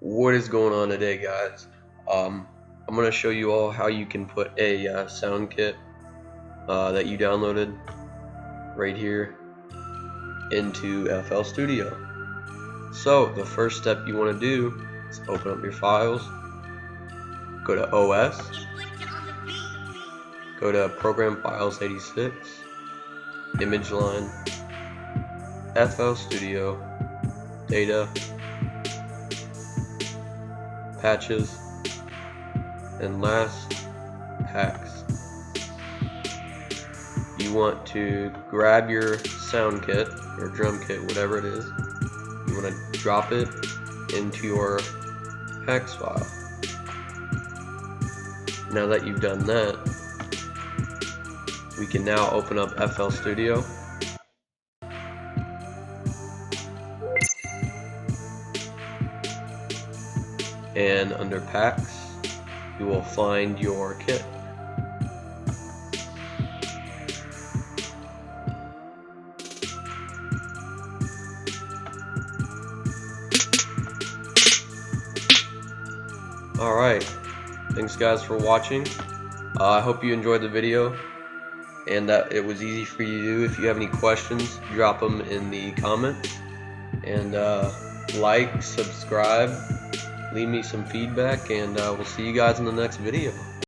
What is going on today, guys? I'm going to show you all how you can put a sound kit that you downloaded right here into FL Studio. So the first step you want to do is open up your files, go to OS, go to Program Files 86, Image Line, FL Studio, Data, Patches, and last, Packs. You want to grab your sound kit or drum kit, whatever it is. You want to drop it into your Packs file. Now that you've done that, we can now open up FL Studio. And under Packs, you will find your kit. Alright, thanks guys for watching. I hope you enjoyed the video and that it was easy for you to do. If you have any questions, drop them in the comments. And like, subscribe, leave me some feedback, and we'll see you guys in the next video.